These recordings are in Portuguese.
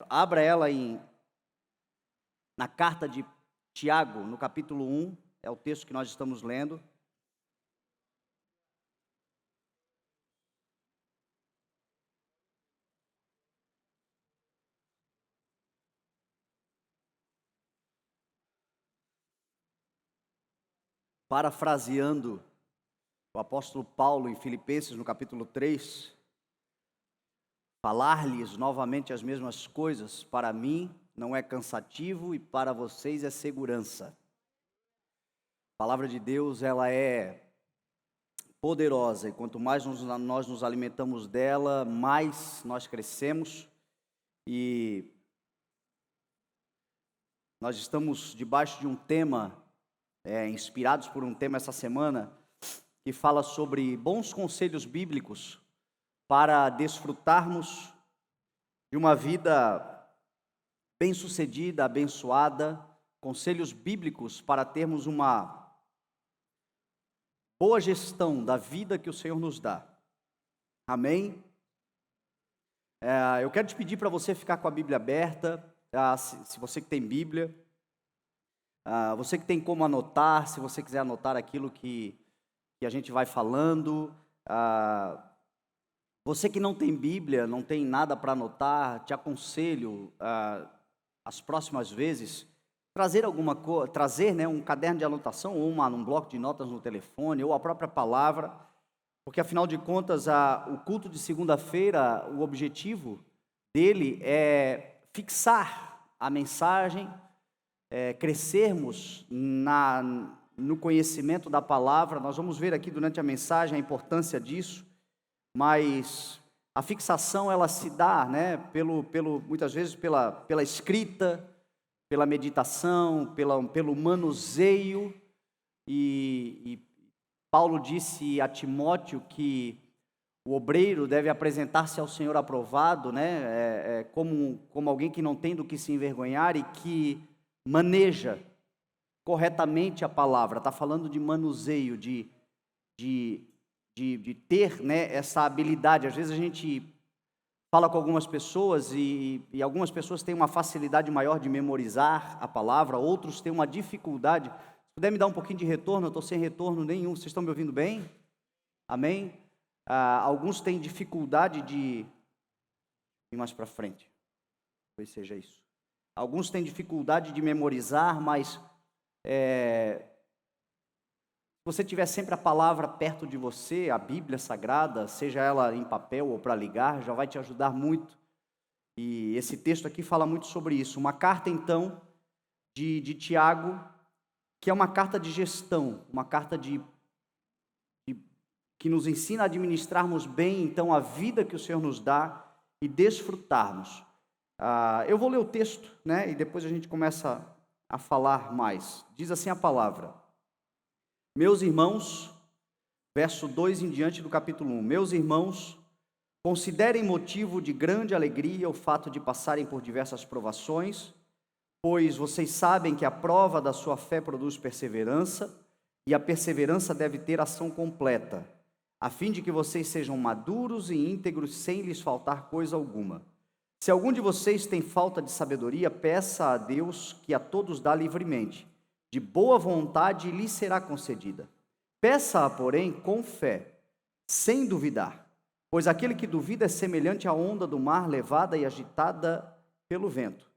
Abra ela na carta de Tiago, no capítulo 1, é o texto que nós estamos lendo. Parafraseando o apóstolo Paulo em Filipenses, no capítulo 3, falar-lhes novamente as mesmas coisas, para mim não é cansativo e para vocês é segurança. A palavra de Deus, ela é poderosa e quanto mais nós nos alimentamos dela, mais nós crescemos. E nós estamos debaixo de um tema, inspirados por um tema essa semana, que fala sobre bons conselhos bíblicos para desfrutarmos de uma vida bem-sucedida, abençoada, conselhos bíblicos para termos uma boa gestão da vida que o Senhor nos dá. Amém? Eu quero te pedir para você ficar com a Bíblia aberta, se você que tem Bíblia, você que tem como anotar, se você quiser anotar aquilo que a gente vai falando, você que não tem Bíblia, não tem nada para anotar, te aconselho, as próximas vezes, trazer um caderno de anotação, ou um bloco de notas no telefone, ou a própria palavra, porque afinal de contas, o culto de segunda-feira, o objetivo dele é fixar a mensagem, crescermos no conhecimento da palavra. Nós vamos ver aqui durante a mensagem a importância disso, mas a fixação ela se dá, muitas vezes pela escrita, pela meditação, pelo manuseio, e Paulo disse a Timóteo que o obreiro deve apresentar-se ao Senhor aprovado, como alguém que não tem do que se envergonhar e que maneja corretamente a palavra. Está falando de manuseio, de ter essa habilidade. Às vezes a gente fala com algumas pessoas e algumas pessoas têm uma facilidade maior de memorizar a palavra, outros têm uma dificuldade. Se puder me dar um pouquinho de retorno, eu estou sem retorno nenhum. Vocês estão me ouvindo bem? Amém? Alguns têm dificuldade de ir mais para frente. Talvez seja isso. Alguns têm dificuldade de memorizar, mas se você tiver sempre a palavra perto de você, a Bíblia Sagrada, seja ela em papel ou para ligar, já vai te ajudar muito. E esse texto aqui fala muito sobre isso. Uma carta, então, de Tiago, que é uma carta de gestão, uma carta que nos ensina a administrarmos bem, então, a vida que o Senhor nos dá e desfrutarmos. Eu vou ler o texto, e depois a gente começa a falar mais. Diz assim a palavra: Meus irmãos, verso 2 em diante do capítulo 1. Meus irmãos, considerem motivo de grande alegria o fato de passarem por diversas provações, pois vocês sabem que a prova da sua fé produz perseverança, e a perseverança deve ter ação completa, a fim de que vocês sejam maduros e íntegros sem lhes faltar coisa alguma. Se algum de vocês tem falta de sabedoria, peça a Deus, que a todos dá livremente, de boa vontade lhe será concedida. Peça-a, porém, com fé, sem duvidar, pois aquele que duvida é semelhante à onda do mar levada e agitada pelo vento.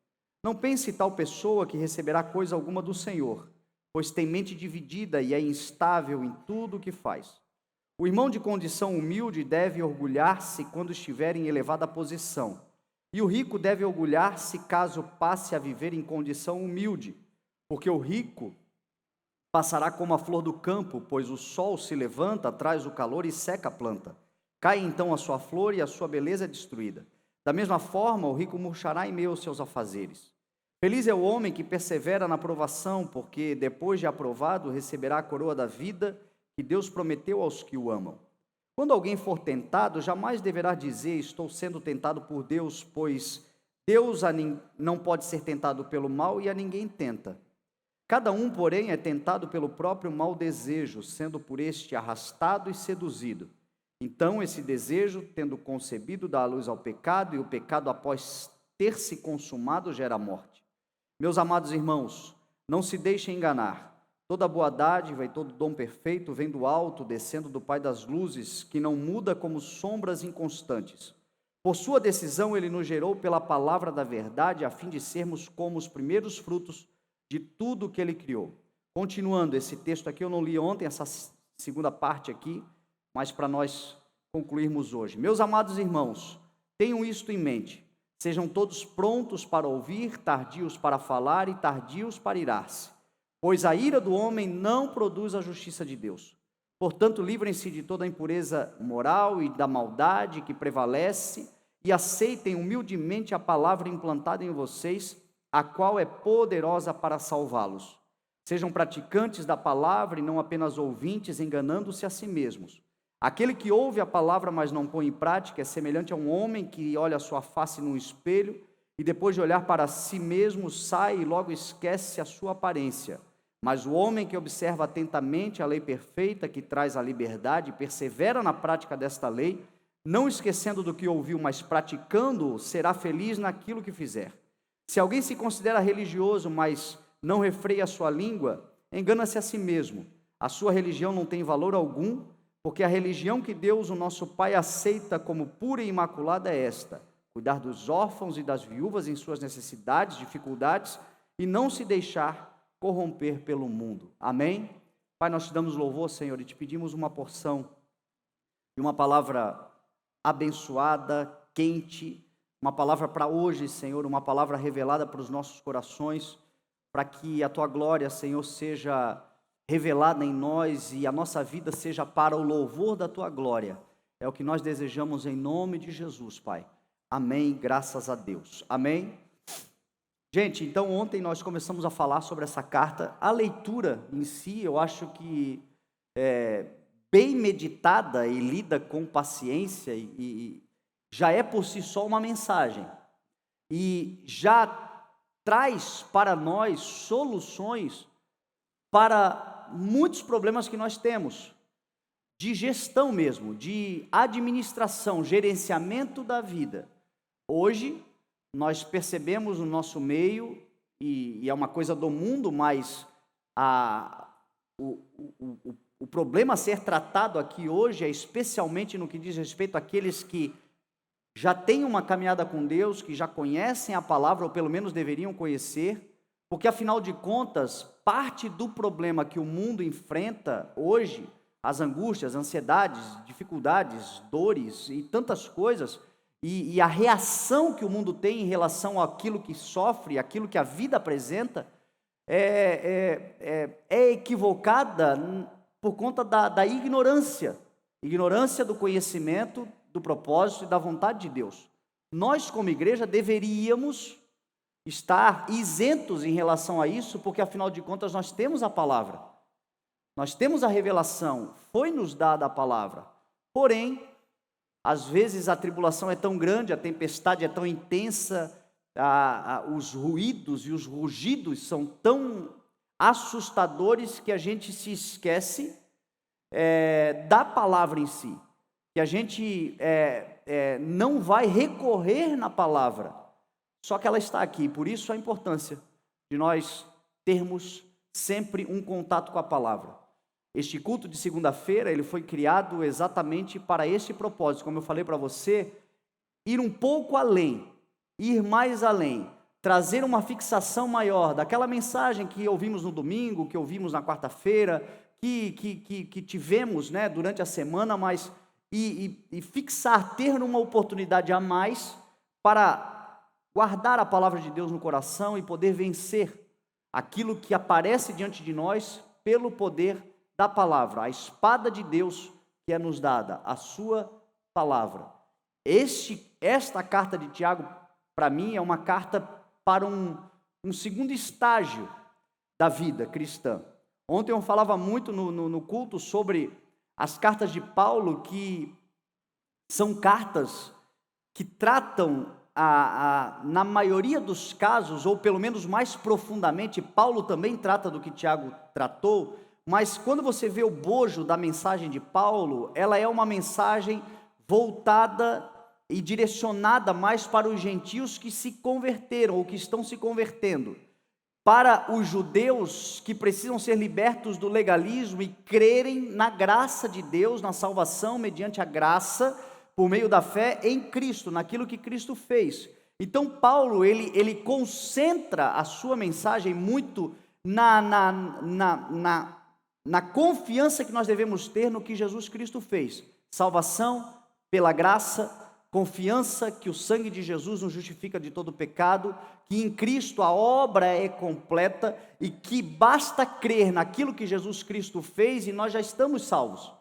Não pense tal pessoa que receberá coisa alguma do Senhor, pois tem mente dividida e é instável em tudo o que faz. O irmão de condição humilde deve orgulhar-se quando estiver em elevada posição, e o rico deve orgulhar-se caso passe a viver em condição humilde, porque o rico passará como a flor do campo, pois o sol se levanta, traz o calor e seca a planta. Cai então a sua flor e a sua beleza é destruída. Da mesma forma, o rico murchará em meio aos seus afazeres. Feliz é o homem que persevera na provação, porque depois de aprovado receberá a coroa da vida que Deus prometeu aos que o amam. Quando alguém for tentado, jamais deverá dizer: estou sendo tentado por Deus, pois Deus não pode ser tentado pelo mal e a ninguém tenta. Cada um, porém, é tentado pelo próprio mau desejo, sendo por este arrastado e seduzido. Então, esse desejo, tendo concebido, dá a luz ao pecado, e o pecado, após ter se consumado gera morte. Meus amados irmãos, não se deixem enganar. Toda boa dádiva e todo dom perfeito vem do alto, descendo do Pai das luzes, que não muda como sombras inconstantes. Por sua decisão, ele nos gerou pela palavra da verdade, a fim de sermos como os primeiros frutos de tudo que ele criou. Continuando, esse texto aqui eu não li ontem, essa segunda parte aqui, mas para nós concluirmos hoje. Meus amados irmãos, tenham isto em mente. Sejam todos prontos para ouvir, tardios para falar e tardios para irar-se. Pois a ira do homem não produz a justiça de Deus. Portanto, livrem-se de toda a impureza moral e da maldade que prevalece e aceitem humildemente a palavra implantada em vocês, a qual é poderosa para salvá-los. Sejam praticantes da palavra e não apenas ouvintes, enganando-se a si mesmos. Aquele que ouve a palavra, mas não põe em prática, é semelhante a um homem que olha a sua face num espelho e depois de olhar para si mesmo, sai e logo esquece a sua aparência. Mas o homem que observa atentamente a lei perfeita que traz a liberdade e persevera na prática desta lei, não esquecendo do que ouviu, mas praticando, será feliz naquilo que fizer. Se alguém se considera religioso, mas não refreia a sua língua, engana-se a si mesmo. A sua religião não tem valor algum, porque a religião que Deus, o nosso Pai, aceita como pura e imaculada é esta: cuidar dos órfãos e das viúvas em suas necessidades, dificuldades, e não se deixar corromper pelo mundo. Amém? Pai, nós te damos louvor, Senhor, e te pedimos uma porção de uma palavra abençoada, quente, uma palavra para hoje, Senhor, uma palavra revelada para os nossos corações, para que a tua glória, Senhor, seja revelada em nós e a nossa vida seja para o louvor da tua glória. É o que nós desejamos em nome de Jesus, Pai. Amém, graças a Deus. Amém? Gente, então ontem nós começamos a falar sobre essa carta. A leitura em si, eu acho que bem meditada e lida com paciência e já é por si só uma mensagem. E já traz para nós soluções para muitos problemas que nós temos, de gestão mesmo, de administração, gerenciamento da vida. Hoje, nós percebemos no nosso meio, e é uma coisa do mundo, mas o problema a ser tratado aqui hoje é especialmente no que diz respeito àqueles que já têm uma caminhada com Deus, que já conhecem a palavra, ou pelo menos deveriam conhecer, porque afinal de contas, parte do problema que o mundo enfrenta hoje, as angústias, ansiedades, dificuldades, dores e tantas coisas, e a reação que o mundo tem em relação àquilo que sofre, àquilo que a vida apresenta, é equivocada por conta da ignorância do conhecimento, do propósito e da vontade de Deus. Nós, como igreja, deveríamos estar isentos em relação a isso, porque afinal de contas nós temos a palavra, nós temos a revelação, foi-nos dada a palavra. Porém, às vezes a tribulação é tão grande, a tempestade é tão intensa, os ruídos e os rugidos são tão assustadores que a gente se esquece da palavra em si, que a gente não vai recorrer na palavra, só que ela está aqui. Por isso a importância de nós termos sempre um contato com a palavra. Este culto de segunda-feira, ele foi criado exatamente para este propósito, como eu falei para você, ir um pouco além, ir mais além, trazer uma fixação maior daquela mensagem que ouvimos no domingo, que ouvimos na quarta-feira, que tivemos, né, durante a semana, mas e fixar, ter uma oportunidade a mais para guardar a palavra de Deus no coração e poder vencer aquilo que aparece diante de nós pelo poder da palavra, a espada de Deus que é nos dada, a sua palavra. Esta carta de Tiago, para mim, é uma carta para um segundo estágio da vida cristã. Ontem eu falava muito no culto sobre as cartas de Paulo, que são cartas que tratam, na maioria dos casos, ou pelo menos mais profundamente, Paulo também trata do que Tiago tratou, mas quando você vê o bojo da mensagem de Paulo, ela é uma mensagem voltada e direcionada mais para os gentios que se converteram ou que estão se convertendo. Para os judeus que precisam ser libertos do legalismo e crerem na graça de Deus, na salvação mediante a graça, por meio da fé em Cristo, naquilo que Cristo fez. Então Paulo, ele concentra a sua mensagem muito na confiança que nós devemos ter no que Jesus Cristo fez. Salvação pela graça, confiança que o sangue de Jesus nos justifica de todo pecado, que em Cristo a obra é completa e que basta crer naquilo que Jesus Cristo fez e nós já estamos salvos.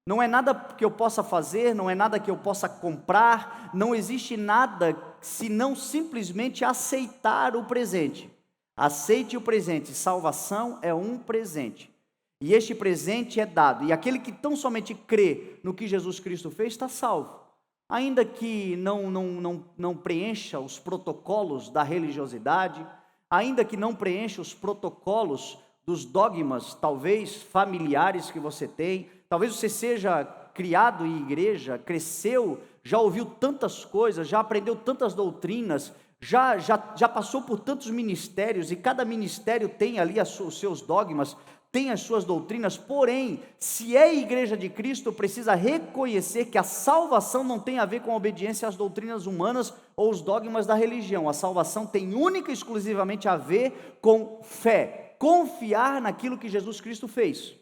Não é nada que eu possa fazer, não é nada que eu possa comprar, não existe nada senão simplesmente aceitar o presente. Aceite o presente, salvação é um presente. E este presente é dado, e aquele que tão somente crê no que Jesus Cristo fez está salvo. Ainda que não preencha os protocolos da religiosidade, ainda que não preencha os protocolos dos dogmas, talvez familiares que você tem, talvez você seja criado em igreja, cresceu, já ouviu tantas coisas, já aprendeu tantas doutrinas, já passou por tantos ministérios, e cada ministério tem ali os seus dogmas, tem as suas doutrinas, porém, se é igreja de Cristo, precisa reconhecer que a salvação não tem a ver com a obediência às doutrinas humanas ou os dogmas da religião. A salvação tem única e exclusivamente a ver com fé, confiar naquilo que Jesus Cristo fez.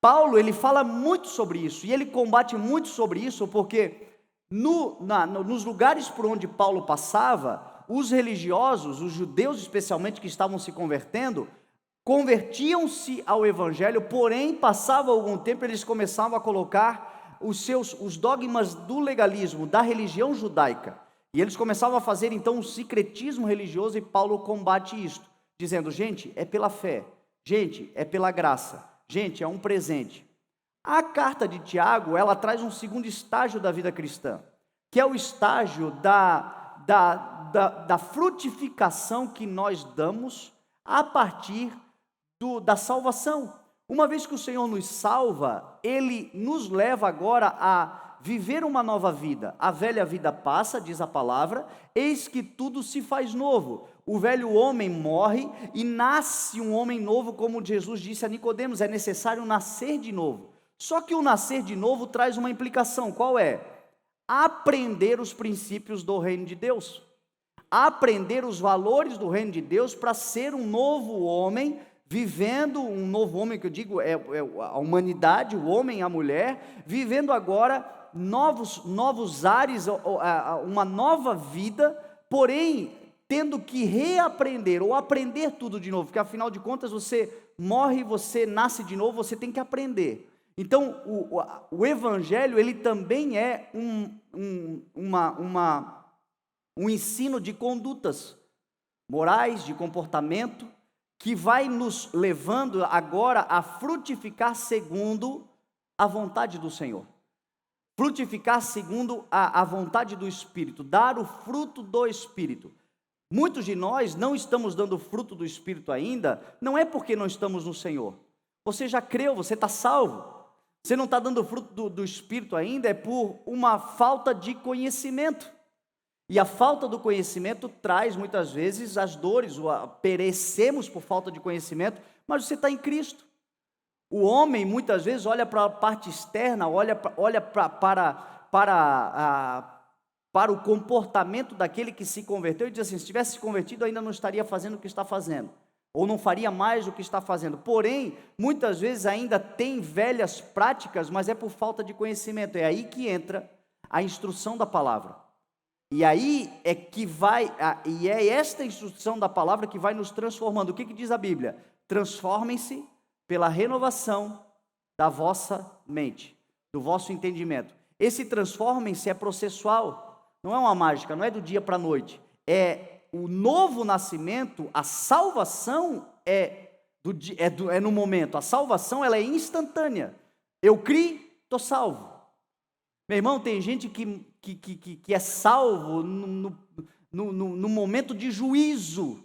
Paulo, ele fala muito sobre isso, e ele combate muito sobre isso, porque nos lugares por onde Paulo passava, os religiosos, os judeus especialmente que estavam se convertendo, convertiam-se ao evangelho, porém passava algum tempo, eles começavam a colocar os dogmas do legalismo, da religião judaica, e eles começavam a fazer então um sincretismo religioso, e Paulo combate isto, dizendo, gente, é pela fé, gente, é pela graça, gente, é um presente. A carta de Tiago, ela traz um segundo estágio da vida cristã, que é o estágio da frutificação que nós damos a partir da salvação. Uma vez que o Senhor nos salva, Ele nos leva agora a viver uma nova vida. A velha vida passa, diz a palavra, eis que tudo se faz novo. O velho homem morre e nasce um homem novo, como Jesus disse a Nicodemos, é necessário nascer de novo. Só que o nascer de novo traz uma implicação, qual é? Aprender os princípios do reino de Deus. Aprender os valores do reino de Deus para ser um novo homem, vivendo um novo homem, que eu digo é a humanidade, o homem e a mulher, vivendo agora novos ares, uma nova vida, porém tendo que reaprender ou aprender tudo de novo, porque afinal de contas você morre, você nasce de novo, você tem que aprender. Então o evangelho, ele também é um ensino de condutas morais, de comportamento, que vai nos levando agora a frutificar segundo a vontade do Senhor. Frutificar segundo a vontade do Espírito, dar o fruto do Espírito. Muitos de nós não estamos dando fruto do Espírito ainda, não é porque não estamos no Senhor. Você já creu, você está salvo. Você não está dando fruto do Espírito ainda, é por uma falta de conhecimento. E a falta do conhecimento traz muitas vezes as dores, perecemos por falta de conhecimento, mas você está em Cristo. O homem muitas vezes olha para a parte externa, olha para o comportamento daquele que se converteu e diz assim, se tivesse se convertido ainda não estaria fazendo o que está fazendo, ou não faria mais o que está fazendo. Porém, muitas vezes ainda tem velhas práticas, mas é por falta de conhecimento. É aí que entra a instrução da palavra. E aí é que e é esta instrução da palavra que vai nos transformando. O que diz a Bíblia? Transformem-se pela renovação da vossa mente, do vosso entendimento. Esse transformem-se é processual, não é uma mágica, não é do dia para a noite. É o novo nascimento, a salvação é no momento. A salvação, ela é instantânea. Eu criei, estou salvo. Meu irmão, tem gente que é salvo no momento de juízo,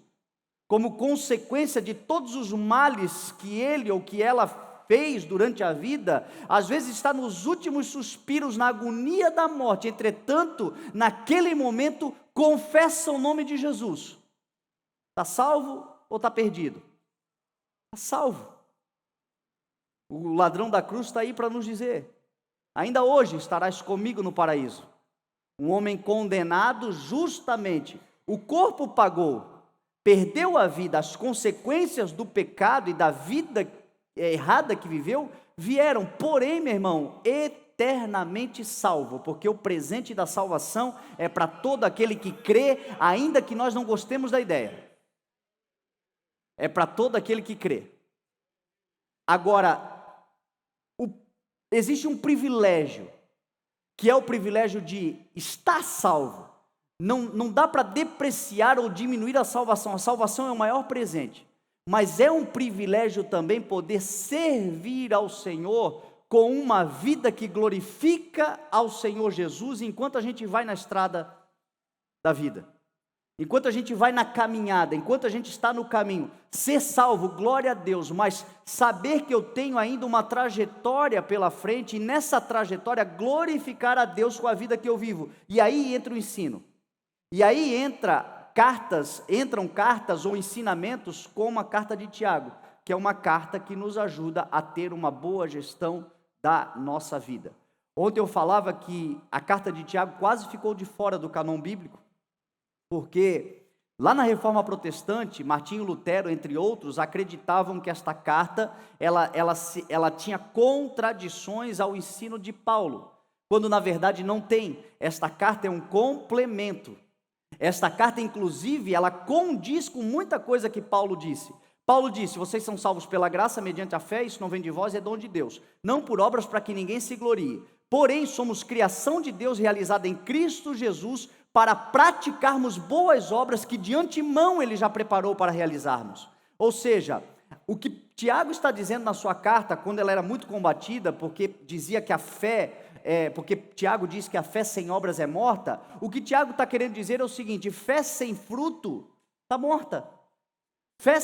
como consequência de todos os males que ele ou que ela fez durante a vida, às vezes está nos últimos suspiros, na agonia da morte. Entretanto, naquele momento, confessa o nome de Jesus. Está salvo ou está perdido? Está salvo. O ladrão da cruz está aí para nos dizer: ainda hoje estarás comigo no paraíso. Um homem condenado justamente, o corpo pagou, perdeu a vida, as consequências do pecado e da vida errada que viveu, vieram, porém, meu irmão, eternamente salvo, porque o presente da salvação é para todo aquele que crê, ainda que nós não gostemos da ideia. É para todo aquele que crê. Agora, existe um privilégio, que é o privilégio de estar salvo. Não dá para depreciar ou diminuir a salvação é o maior presente, mas é um privilégio também poder servir ao Senhor com uma vida que glorifica ao Senhor Jesus, enquanto a gente vai na estrada da vida, enquanto a gente vai na caminhada, enquanto a gente está no caminho. Ser salvo, glória a Deus, mas saber que eu tenho ainda uma trajetória pela frente, e nessa trajetória glorificar a Deus com a vida que eu vivo. E aí entra o ensino, e aí entram cartas ou ensinamentos, como a carta de Tiago, que é uma carta que nos ajuda a ter uma boa gestão da nossa vida. Ontem eu falava que a carta de Tiago quase ficou de fora do cânon bíblico, porque lá na Reforma Protestante, Martinho Lutero, entre outros, acreditavam que esta carta ela tinha contradições ao ensino de Paulo, quando na verdade não tem. Esta carta é um complemento. Esta carta, inclusive, ela condiz com muita coisa que Paulo disse. Paulo disse: vocês são salvos pela graça, mediante a fé, isso não vem de vós, é dom de Deus, não por obras para que ninguém se glorie. Porém, somos criação de Deus realizada em Cristo Jesus, para praticarmos boas obras que de antemão Ele já preparou para realizarmos. Ou seja, o que Tiago está dizendo na sua carta, quando ela era muito combatida, porque dizia que a fé, porque Tiago diz que a fé sem obras é morta, o que Tiago está querendo dizer é o seguinte: fé sem fruto está morta. Fé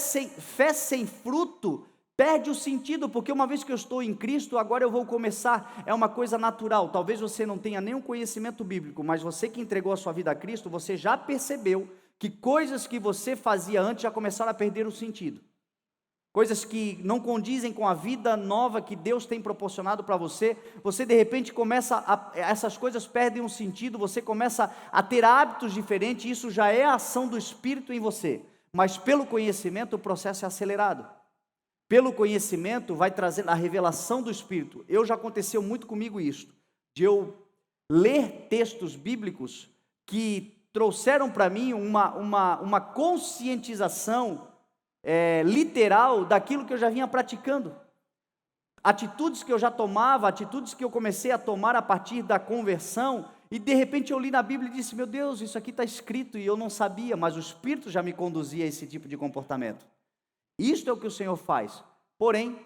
sem fruto perde o sentido, porque uma vez que eu estou em Cristo, agora eu vou começar, é uma coisa natural. Talvez você não tenha nenhum conhecimento bíblico, mas você que entregou a sua vida a Cristo, você já percebeu que coisas que você fazia antes já começaram a perder o sentido. Coisas que não condizem com a vida nova que Deus tem proporcionado para você, você de repente essas coisas perdem um sentido, você começa a ter hábitos diferentes, isso já é a ação do Espírito em você. Mas pelo conhecimento o processo é acelerado. Pelo conhecimento vai trazer a revelação do Espírito. Já aconteceu muito comigo isso, de eu ler textos bíblicos que trouxeram para mim uma conscientização literal daquilo que eu já vinha praticando. Atitudes que eu já tomava, atitudes que eu comecei a tomar a partir da conversão, e de repente eu li na Bíblia e disse: meu Deus, isso aqui está escrito, e eu não sabia, mas o Espírito já me conduzia a esse tipo de comportamento. Isto é o que o Senhor faz. Porém,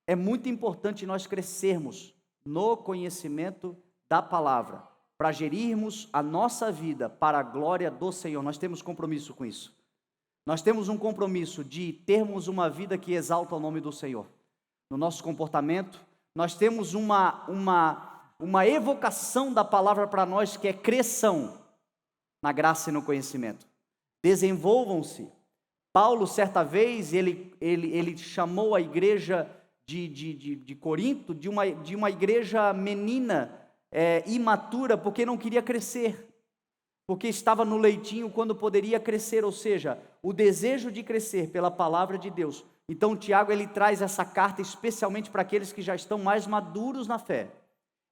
é muito importante nós crescermos no conhecimento da palavra, para gerirmos a nossa vida para a glória do Senhor. Nós temos compromisso com isso. Nós temos um compromisso de termos uma vida que exalta o nome do Senhor. No nosso comportamento, nós temos uma evocação da palavra para nós, que é: cresçam na graça e no conhecimento. Desenvolvam-se. Paulo, certa vez, ele chamou a igreja de Corinto de uma igreja menina, imatura, porque não queria crescer, porque estava no leitinho quando poderia crescer, ou seja, o desejo de crescer pela palavra de Deus. Então Tiago, ele traz essa carta especialmente para aqueles que já estão mais maduros na fé.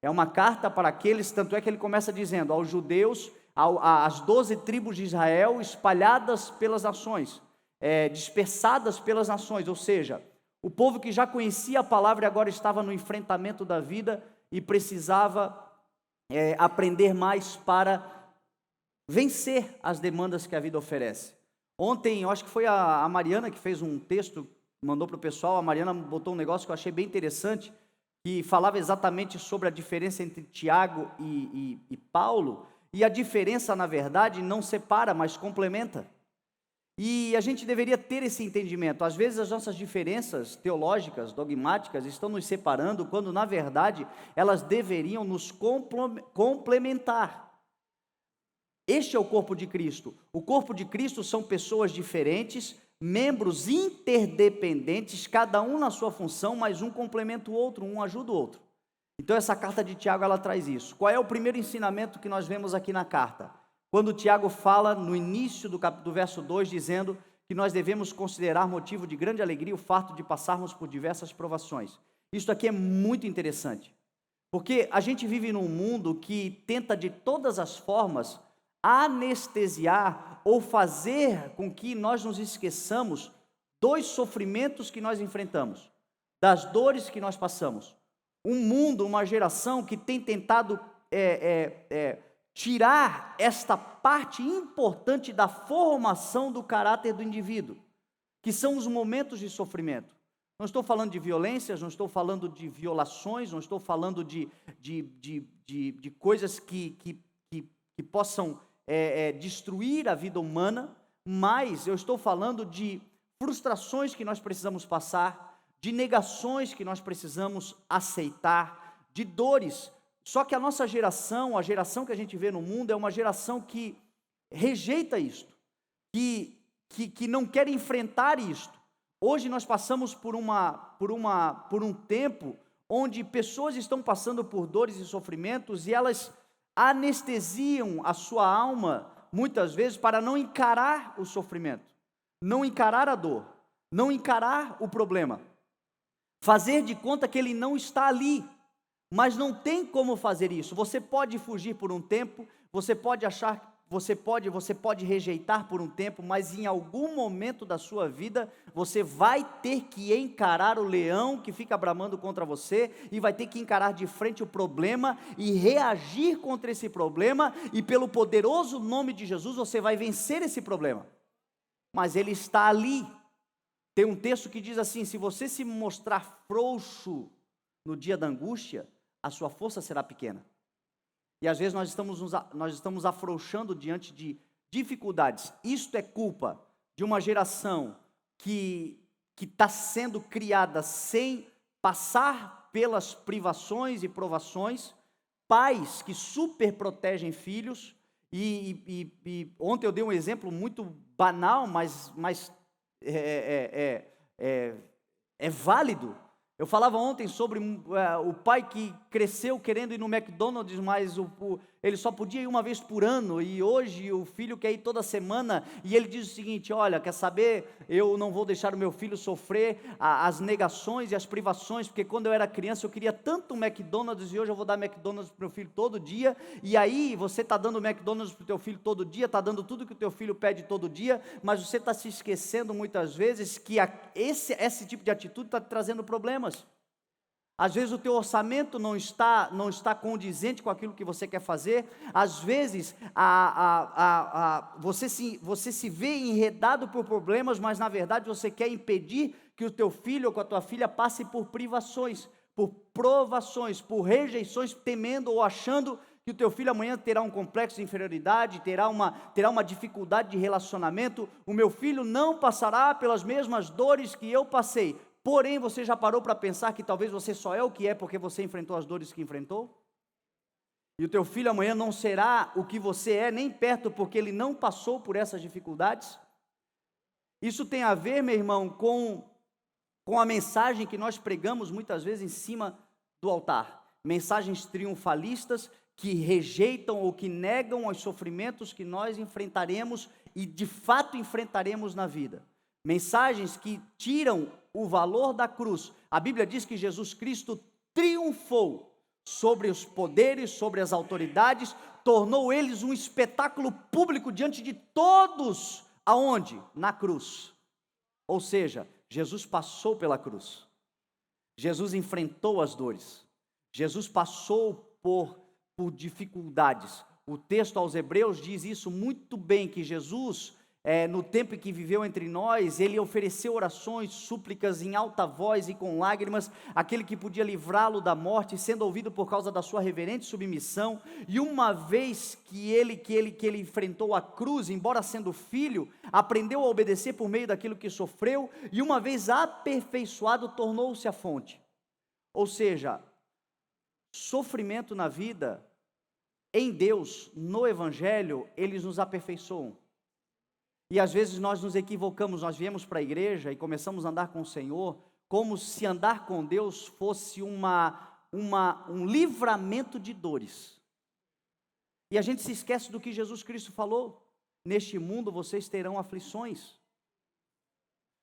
É uma carta para aqueles, tanto é que ele começa dizendo: aos judeus, às 12 tribos de Israel espalhadas pelas nações, dispersadas pelas nações, ou seja, o povo que já conhecia a palavra e agora estava no enfrentamento da vida e precisava aprender mais para vencer as demandas que a vida oferece. Ontem, eu acho que foi a Mariana que fez um texto, mandou para o pessoal. A Mariana botou um negócio que eu achei bem interessante, que falava exatamente sobre a diferença entre Tiago e Paulo, e a diferença, na verdade, não separa, mas complementa. E a gente deveria ter esse entendimento. Às vezes as nossas diferenças teológicas, dogmáticas, estão nos separando, quando na verdade elas deveriam nos complementar. Este é o corpo de Cristo. O corpo de Cristo são pessoas diferentes, membros interdependentes, cada um na sua função, mas um complementa o outro, um ajuda o outro. Então essa carta de Tiago, ela traz isso. Qual é o primeiro ensinamento que nós vemos aqui na carta? Quando Tiago fala no início do verso 2, dizendo que nós devemos considerar motivo de grande alegria o fato de passarmos por diversas provações. Isso aqui é muito interessante, porque a gente vive num mundo que tenta de todas as formas anestesiar ou fazer com que nós nos esqueçamos dos sofrimentos que nós enfrentamos, das dores que nós passamos. Um mundo, uma geração que tem tentado tirar esta parte importante da formação do caráter do indivíduo, que são os momentos de sofrimento. Não estou falando de violências, não estou falando de violações, não estou falando de coisas que possam destruir a vida humana, mas eu estou falando de frustrações que nós precisamos passar, de negações que nós precisamos aceitar, de dores. Só que a nossa geração, a geração que a gente vê no mundo, é uma geração que rejeita isto, que não quer enfrentar isto. Hoje nós passamos por um tempo onde pessoas estão passando por dores e sofrimentos e elas anestesiam a sua alma, muitas vezes, para não encarar o sofrimento, não encarar a dor, não encarar o problema, fazer de conta que ele não está ali. Mas não tem como fazer isso. Você pode fugir por um tempo, você pode rejeitar por um tempo, mas em algum momento da sua vida, você vai ter que encarar o leão que fica bramando contra você, e vai ter que encarar de frente o problema, e reagir contra esse problema, e pelo poderoso nome de Jesus, você vai vencer esse problema. Mas ele está ali. Tem um texto que diz assim: se você se mostrar frouxo no dia da angústia, a sua força será pequena. E às vezes nós estamos afrouxando diante de dificuldades. Isto é culpa de uma geração que está sendo criada sem passar pelas privações e provações, pais que super protegem filhos, e ontem eu dei um exemplo muito banal, mas é válido. Eu falava ontem sobre o pai que cresceu querendo ir no McDonald's, mas ele só podia ir uma vez por ano, e hoje o filho quer ir toda semana, e ele diz o seguinte: olha, quer saber, eu não vou deixar o meu filho sofrer as negações e as privações, porque quando eu era criança eu queria tanto um McDonald's, e hoje eu vou dar McDonald's para o meu filho todo dia. E aí você está dando McDonald's para o teu filho todo dia, está dando tudo que o teu filho pede todo dia, mas você está se esquecendo muitas vezes que esse tipo de atitude está te trazendo problemas. Às vezes o teu orçamento não está condizente com aquilo que você quer fazer. Às vezes você se vê enredado por problemas, mas na verdade você quer impedir que o teu filho ou que a tua filha passe por privações, por provações, por rejeições, temendo ou achando que o teu filho amanhã terá um complexo de inferioridade, terá uma dificuldade de relacionamento. O meu filho não passará pelas mesmas dores que eu passei. Porém, você já parou para pensar que talvez você só é o que é porque você enfrentou as dores que enfrentou? E o teu filho amanhã não será o que você é nem perto porque ele não passou por essas dificuldades? Isso tem a ver, meu irmão, com a mensagem que nós pregamos muitas vezes em cima do altar. Mensagens triunfalistas que rejeitam ou que negam os sofrimentos que nós enfrentaremos e de fato enfrentaremos na vida. Mensagens que tiram o valor da cruz. A Bíblia diz que Jesus Cristo triunfou sobre os poderes, sobre as autoridades, tornou eles um espetáculo público diante de todos. Aonde? Na cruz. Ou seja, Jesus passou pela cruz. Jesus enfrentou as dores. Jesus passou por dificuldades. O texto aos Hebreus diz isso muito bem, que Jesus, no tempo em que viveu entre nós, ele ofereceu orações, súplicas em alta voz e com lágrimas, aquele que podia livrá-lo da morte, sendo ouvido por causa da sua reverente submissão, e uma vez que ele enfrentou a cruz, embora sendo filho, aprendeu a obedecer por meio daquilo que sofreu, e uma vez aperfeiçoado, tornou-se a fonte. Ou seja, sofrimento na vida, em Deus, no Evangelho, eles nos aperfeiçoam. E às vezes nós nos equivocamos, nós viemos para a igreja e começamos a andar com o Senhor, como se andar com Deus fosse um livramento de dores. E a gente se esquece do que Jesus Cristo falou: neste mundo vocês terão aflições.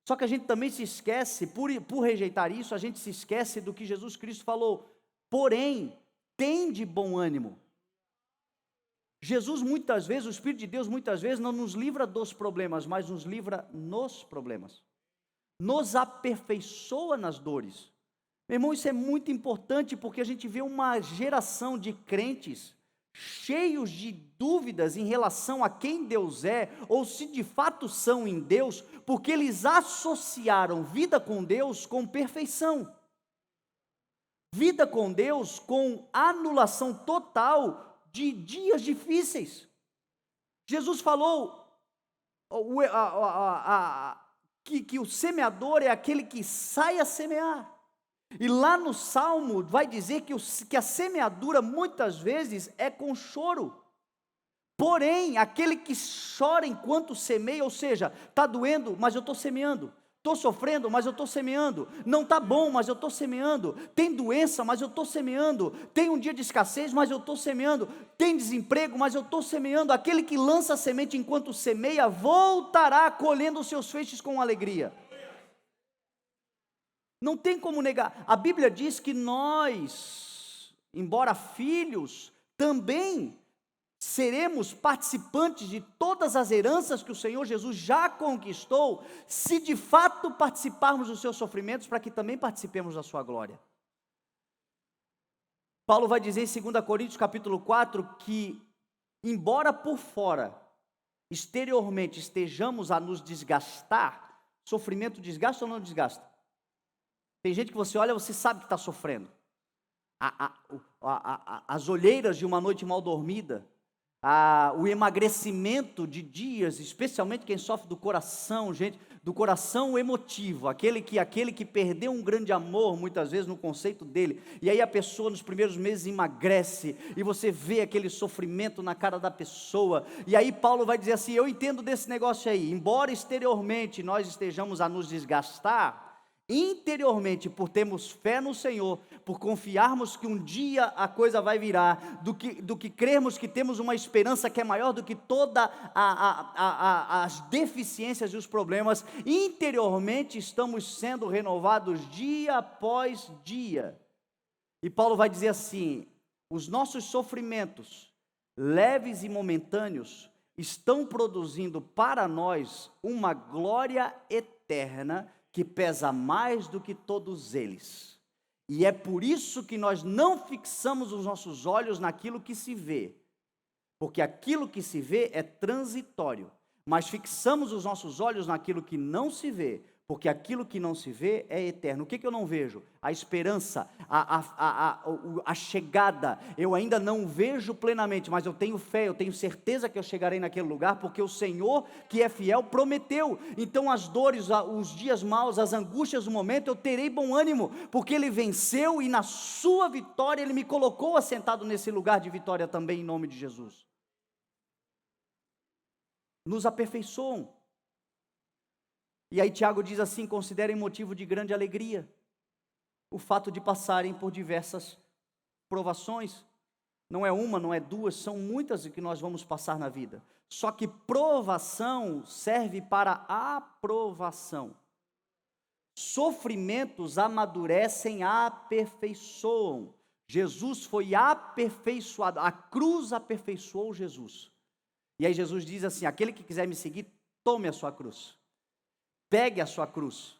Só que a gente também se esquece, por rejeitar isso, a gente se esquece do que Jesus Cristo falou: porém, tende bom ânimo. Jesus muitas vezes, o Espírito de Deus muitas vezes não nos livra dos problemas, mas nos livra nos problemas. Nos aperfeiçoa nas dores. Meu irmão, isso é muito importante porque a gente vê uma geração de crentes cheios de dúvidas em relação a quem Deus é, ou se de fato são em Deus, porque eles associaram vida com Deus com perfeição. Vida com Deus com anulação total de dias difíceis. Jesus falou que o semeador é aquele que sai a semear. E lá no Salmo vai dizer que a semeadura muitas vezes é com choro. Porém, aquele que chora enquanto semeia, ou seja, está doendo, mas eu estou semeando. Estou sofrendo, mas eu estou semeando. Não está bom, mas eu estou semeando. Tem doença, mas eu estou semeando. Tem um dia de escassez, mas eu estou semeando. Tem desemprego, mas eu estou semeando. Aquele que lança a semente enquanto semeia, voltará colhendo os seus feixes com alegria. Não tem como negar. A Bíblia diz que nós, embora filhos, também seremos participantes de todas as heranças que o Senhor Jesus já conquistou, se de fato participarmos dos seus sofrimentos, para que também participemos da sua glória. Paulo vai dizer em 2 Coríntios capítulo 4, que embora por fora, exteriormente estejamos a nos desgastar, sofrimento desgasta ou não desgasta? Tem gente que você olha, você sabe que está sofrendo. As olheiras de uma noite mal dormida, o emagrecimento de dias, especialmente quem sofre do coração, gente, do coração emotivo, aquele que perdeu um grande amor, muitas vezes no conceito dele, e aí a pessoa nos primeiros meses emagrece, e você vê aquele sofrimento na cara da pessoa, e aí Paulo vai dizer assim: eu entendo desse negócio aí, embora exteriormente nós estejamos a nos desgastar, interiormente, por termos fé no Senhor, por confiarmos que um dia a coisa vai virar, do que crermos que temos uma esperança que é maior do que todas as deficiências e os problemas, interiormente estamos sendo renovados dia após dia. E Paulo vai dizer assim: os nossos sofrimentos, leves e momentâneos, estão produzindo para nós uma glória eterna, que pesa mais do que todos eles. E é por isso que nós não fixamos os nossos olhos naquilo que se vê, porque aquilo que se vê é transitório, mas fixamos os nossos olhos naquilo que não se vê, porque aquilo que não se vê é eterno. O que eu não vejo? A esperança, a chegada. Eu ainda não vejo plenamente, mas eu tenho fé, eu tenho certeza que eu chegarei naquele lugar, porque o Senhor, que é fiel, prometeu. Então as dores, os dias maus, as angústias do momento, eu terei bom ânimo, porque Ele venceu e na sua vitória Ele me colocou assentado nesse lugar de vitória também, em nome de Jesus. Nos aperfeiçoam. E aí Tiago diz assim: considerem motivo de grande alegria o fato de passarem por diversas provações. Não é uma, não é duas, são muitas que nós vamos passar na vida. Só que provação serve para aprovação. Sofrimentos amadurecem, aperfeiçoam. Jesus foi aperfeiçoado, a cruz aperfeiçoou Jesus. E aí Jesus diz assim: aquele que quiser me seguir, tome a sua cruz. Pegue a sua cruz.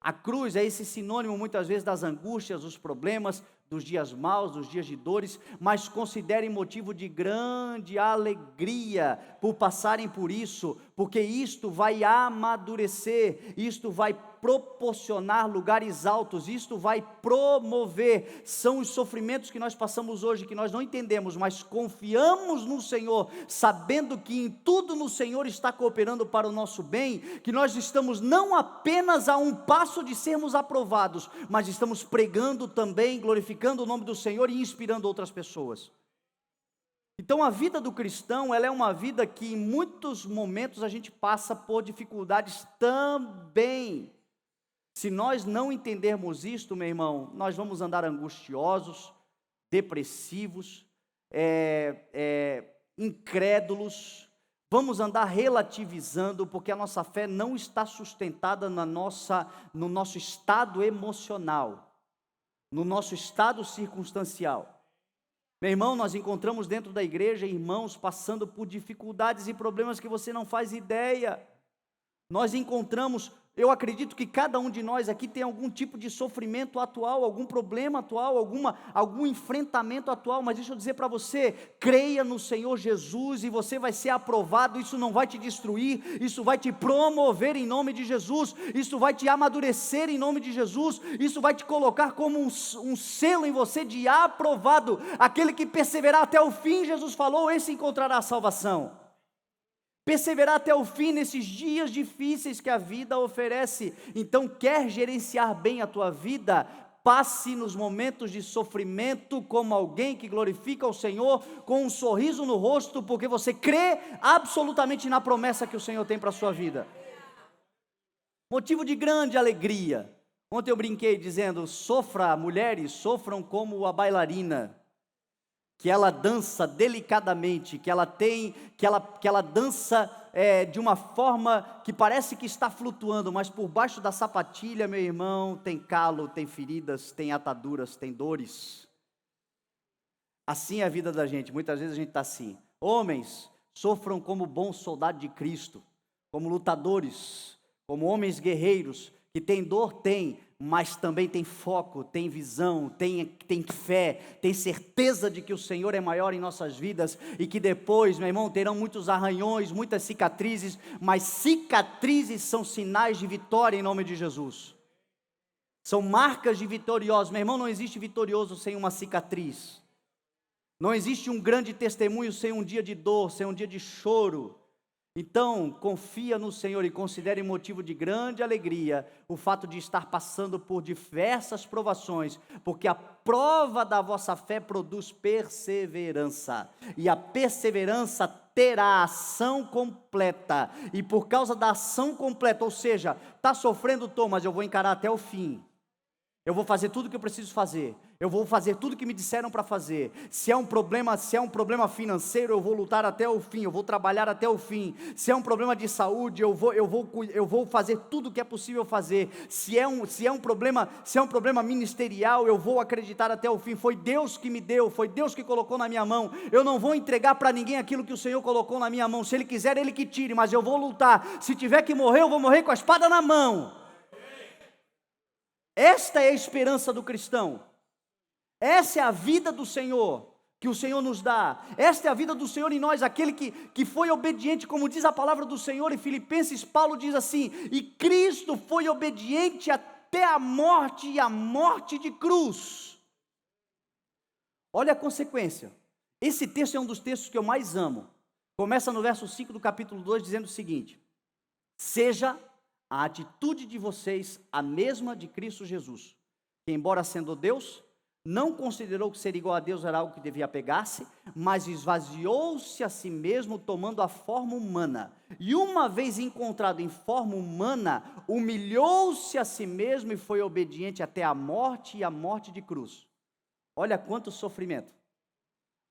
A cruz é esse sinônimo muitas vezes das angústias, dos problemas, dos dias maus, dos dias de dores, mas considerem motivo de grande alegria por passarem por isso, porque isto vai amadurecer, isto vai proporcionar lugares altos, isto vai promover. São os sofrimentos que nós passamos hoje, que nós não entendemos, mas confiamos no Senhor, sabendo que em tudo no Senhor está cooperando para o nosso bem, que nós estamos não apenas a um passo de sermos aprovados, mas estamos pregando também, glorificando o nome do Senhor e inspirando outras pessoas. Então a vida do cristão, ela é uma vida que em muitos momentos a gente passa por dificuldades também. Se nós não entendermos isto, meu irmão, nós vamos andar angustiosos, depressivos, incrédulos, vamos andar relativizando, porque a nossa fé não está sustentada no nosso estado emocional, no nosso estado circunstancial. Meu irmão, nós encontramos dentro da igreja irmãos passando por dificuldades e problemas que você não faz ideia. Nós encontramos, eu acredito que cada um de nós aqui tem algum tipo de sofrimento atual, algum problema atual, algum enfrentamento atual, mas deixa eu dizer para você, creia no Senhor Jesus e você vai ser aprovado. Isso não vai te destruir, isso vai te promover em nome de Jesus, isso vai te amadurecer em nome de Jesus, isso vai te colocar como um selo em você de aprovado. Aquele que perseverar até o fim, Jesus falou, esse encontrará a salvação. Perseverar até o fim nesses dias difíceis que a vida oferece. Então, quer gerenciar bem a tua vida? Passe nos momentos de sofrimento como alguém que glorifica o Senhor, com um sorriso no rosto, porque você crê absolutamente na promessa que o Senhor tem para a sua vida. Motivo de grande alegria. Ontem eu brinquei dizendo, mulheres sofram como a bailarina, que ela dança delicadamente, que ela dança de uma forma que parece que está flutuando, mas por baixo da sapatilha, meu irmão, tem calo, tem feridas, tem ataduras, tem dores. Assim é a vida da gente, muitas vezes a gente está assim. Homens, sofram como bons soldados de Cristo, como lutadores, como homens guerreiros, que tem dor, tem, mas também tem foco, tem visão, tem fé, tem certeza de que o Senhor é maior em nossas vidas, e que depois, meu irmão, terão muitos arranhões, muitas cicatrizes, mas cicatrizes são sinais de vitória em nome de Jesus, são marcas de vitoriosos. Meu irmão, não existe vitorioso sem uma cicatriz, não existe um grande testemunho sem um dia de dor, sem um dia de choro. Então, confia no Senhor e considere motivo de grande alegria o fato de estar passando por diversas provações, porque a prova da vossa fé produz perseverança, e a perseverança terá ação completa, e por causa da ação completa, ou seja, está sofrendo, mas eu vou encarar até o fim. Eu vou fazer tudo o que eu preciso fazer. Eu vou fazer tudo o que me disseram para fazer. Se é um problema financeiro, eu vou lutar até o fim. Eu vou trabalhar até o fim. Se é um problema de saúde, eu vou fazer tudo o que é possível fazer. Se é um problema ministerial, eu vou acreditar até o fim. Foi Deus que me deu, foi Deus que colocou na minha mão. Eu não vou entregar para ninguém aquilo que o Senhor colocou na minha mão. Se Ele quiser, Ele que tire, mas eu vou lutar. Se tiver que morrer, eu vou morrer com a espada na mão. Esta é a esperança do cristão, essa é a vida do Senhor, que o Senhor nos dá, esta é a vida do Senhor em nós, aquele que foi obediente, como diz a palavra do Senhor em Filipenses. Paulo diz assim, e Cristo foi obediente até a morte, e a morte de cruz. Olha a consequência, esse texto é um dos textos que eu mais amo, começa no verso 5 do capítulo 2, dizendo o seguinte, seja a atitude de vocês a mesma de Cristo Jesus, que embora sendo Deus, não considerou que ser igual a Deus era algo que devia apegar-se, mas esvaziou-se a si mesmo, tomando a forma humana, e uma vez encontrado em forma humana, humilhou-se a si mesmo e foi obediente até a morte, e a morte de cruz. Olha quanto sofrimento,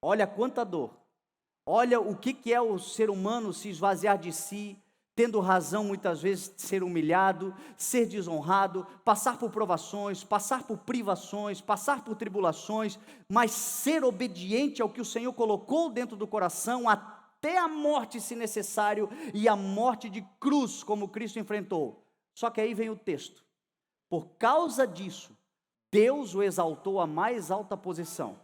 olha quanta dor, olha o que é o ser humano se esvaziar de si, tendo razão muitas vezes de ser humilhado, ser desonrado, passar por provações, passar por privações, passar por tribulações, mas ser obediente ao que o Senhor colocou dentro do coração, até a morte se necessário, e a morte de cruz, como Cristo enfrentou. Só que aí vem o texto, por causa disso, Deus o exaltou à mais alta posição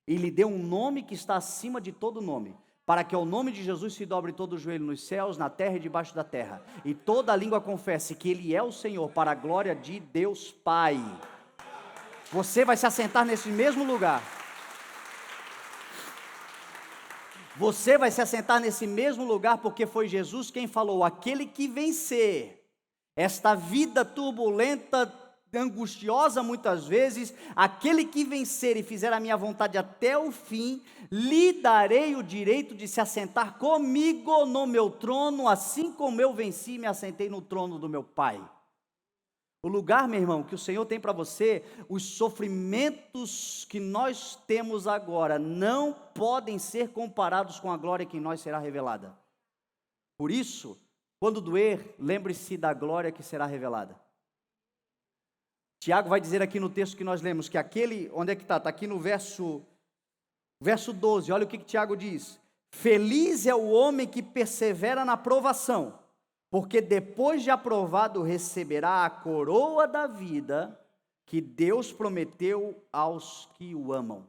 e lhe deu um nome que está acima de todo nome, para que ao nome de Jesus se dobre todo o joelho nos céus, na terra e debaixo da terra, e toda a língua confesse que Ele é o Senhor, para a glória de Deus Pai. Você vai se assentar nesse mesmo lugar. Você vai se assentar nesse mesmo lugar, porque foi Jesus quem falou: aquele que vencer esta vida turbulenta, angustiosa muitas vezes, aquele que vencer e fizer a minha vontade até o fim, lhe darei o direito de se assentar comigo no meu trono, assim como eu venci e me assentei no trono do meu Pai. O lugar, meu irmão, que o Senhor tem para você, os sofrimentos que nós temos agora não podem ser comparados com a glória que em nós será revelada. Por isso, quando doer, lembre-se da glória que será revelada. Tiago vai dizer aqui no texto que nós lemos, que aquele, onde é que está? Está aqui no verso 12, olha o que Tiago diz: feliz é o homem que persevera na provação, porque depois de aprovado receberá a coroa da vida que Deus prometeu aos que o amam.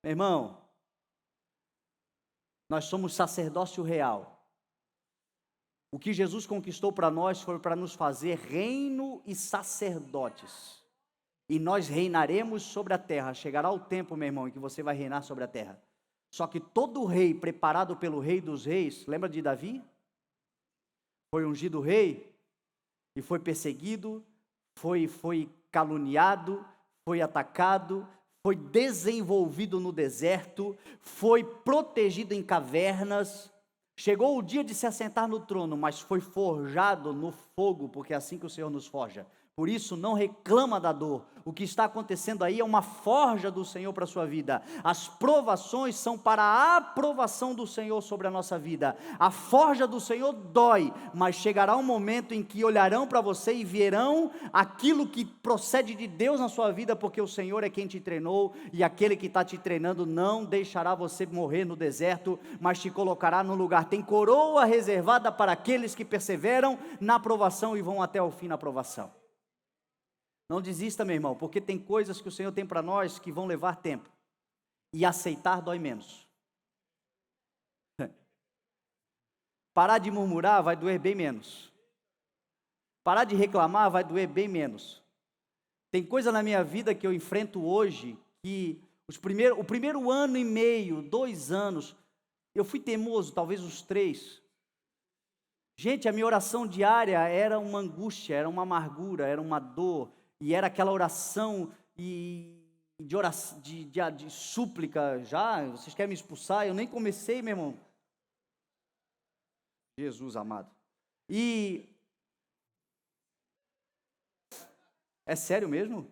Meu irmão, nós somos sacerdócio real. O que Jesus conquistou para nós foi para nos fazer reino e sacerdotes. E nós reinaremos sobre a terra. Chegará o tempo, meu irmão, em que você vai reinar sobre a terra. Só que todo rei preparado pelo Rei dos Reis, lembra de Davi? Foi ungido rei e foi perseguido, foi caluniado, foi atacado, foi desenvolvido no deserto, foi protegido em cavernas. Chegou o dia de se assentar no trono, mas foi forjado no fogo, porque é assim que o Senhor nos forja. Por isso, não reclama da dor. O que está acontecendo aí é uma forja do Senhor para a sua vida. As provações são para a aprovação do Senhor sobre a nossa vida. A forja do Senhor dói, mas chegará um momento em que olharão para você e verão aquilo que procede de Deus na sua vida, porque o Senhor é quem te treinou, e aquele que está te treinando não deixará você morrer no deserto, mas te colocará no lugar. Tem coroa reservada para aqueles que perseveram na aprovação e vão até o fim na aprovação. Não desista, meu irmão, porque tem coisas que o Senhor tem para nós que vão levar tempo. E aceitar dói menos. Parar de murmurar vai doer bem menos. Parar de reclamar vai doer bem menos. Tem coisa na minha vida que eu enfrento hoje que o primeiro ano e meio, 2 anos, eu fui teimoso, talvez os 3. Gente, a minha oração diária era uma angústia, era uma amargura, era uma dor. E era aquela oração de súplica. Já, vocês querem me expulsar? Eu nem comecei, meu irmão. Jesus amado. E é sério mesmo?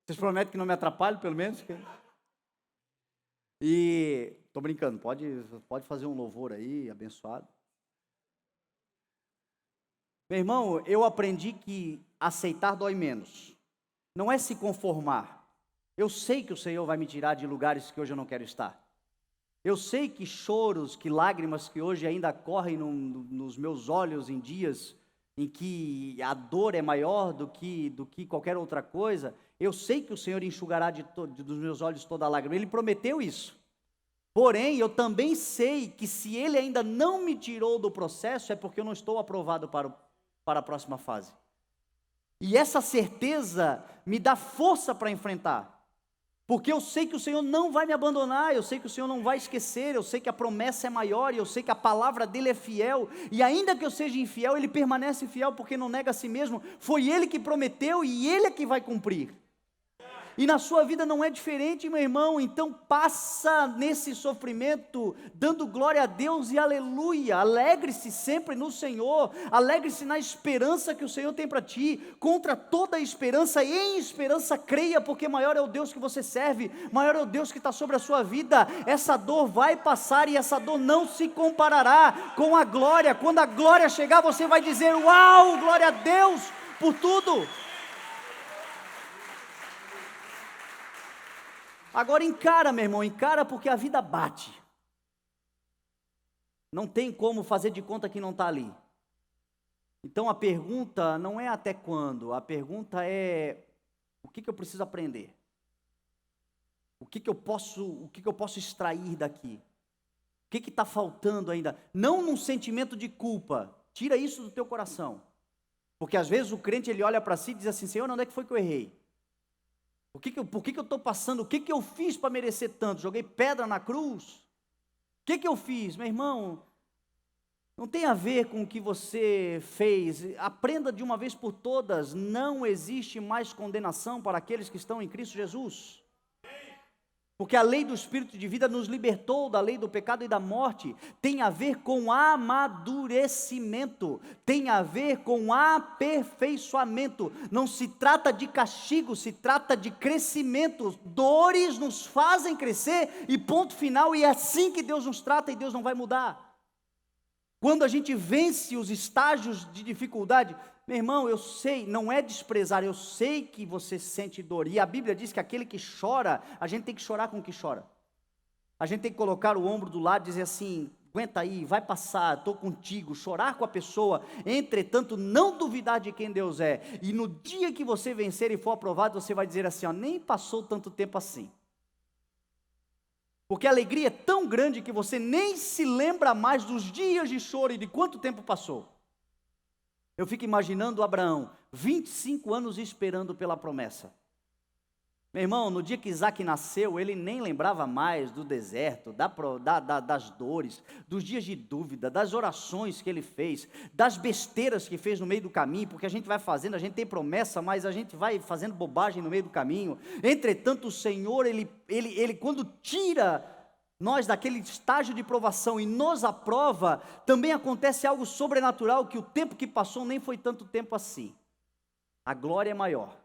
Vocês prometem que não me atrapalham, pelo menos? E tô brincando, pode fazer um louvor aí, abençoado. Meu irmão, eu aprendi que aceitar dói menos. Não é se conformar. Eu sei que o Senhor vai me tirar de lugares que hoje eu não quero estar. Eu sei que choros, que lágrimas que hoje ainda correm nos meus olhos em dias em que a dor é maior do que qualquer outra coisa. Eu sei que o Senhor enxugará dos meus olhos toda a lágrima. Ele prometeu isso. Porém, eu também sei que se Ele ainda não me tirou do processo, é porque eu não estou aprovado para a próxima fase. E essa certeza me dá força para enfrentar. Porque eu sei que o Senhor não vai me abandonar, eu sei que o Senhor não vai esquecer, eu sei que a promessa é maior, e eu sei que a palavra dEle é fiel, e ainda que eu seja infiel, Ele permanece fiel, porque não nega a si mesmo. Foi Ele que prometeu, e Ele é que vai cumprir. E na sua vida não é diferente, meu irmão. Então passa nesse sofrimento dando glória a Deus e aleluia. Alegre-se sempre no Senhor, alegre-se na esperança que o Senhor tem para ti. Contra toda esperança, em esperança creia, porque maior é o Deus que você serve, maior é o Deus que está sobre a sua vida. Essa dor vai passar e essa dor não se comparará com a glória. Quando a glória chegar, você vai dizer: uau, glória a Deus por tudo. Agora encara, meu irmão, encara, porque a vida bate. Não tem como fazer de conta que não está ali. Então a pergunta não é até quando, a pergunta é o que eu preciso aprender? O que eu posso extrair daqui? O que está faltando ainda? Não num sentimento de culpa, tira isso do teu coração. Porque às vezes o crente ele olha para si e diz assim, Senhor, onde é que foi que eu errei? Por que eu estou passando? O que eu fiz para merecer tanto? Joguei pedra na cruz? O que eu fiz? Meu irmão, não tem a ver com o que você fez. Aprenda de uma vez por todas, não existe mais condenação para aqueles que estão em Cristo Jesus. Porque a lei do Espírito de vida nos libertou da lei do pecado e da morte. Tem a ver com amadurecimento, tem a ver com aperfeiçoamento. Não se trata de castigo, se trata de crescimento. Dores nos fazem crescer e ponto final. E é assim que Deus nos trata e Deus não vai mudar. Quando a gente vence os estágios de dificuldade, meu irmão, eu sei, não é desprezar, eu sei que você sente dor. E a Bíblia diz que aquele que chora, a gente tem que chorar com o que chora. A gente tem que colocar o ombro do lado e dizer assim, aguenta aí, vai passar, estou contigo, chorar com a pessoa. Entretanto, não duvidar de quem Deus é. E no dia que você vencer e for aprovado, você vai dizer assim, ó, nem passou tanto tempo assim. Porque a alegria é tão grande que você nem se lembra mais dos dias de choro e de quanto tempo passou. Eu fico imaginando Abraão, 25 anos esperando pela promessa. Meu irmão, no dia que Isaac nasceu, ele nem lembrava mais do deserto, das dores, dos dias de dúvida, das orações que ele fez, das besteiras que fez no meio do caminho, porque a gente vai fazendo, a gente tem promessa, mas a gente vai fazendo bobagem no meio do caminho. Entretanto, o Senhor, ele quando tira nós daquele estágio de provação e nos aprova, também acontece algo sobrenatural, que o tempo que passou nem foi tanto tempo assim. A glória é maior.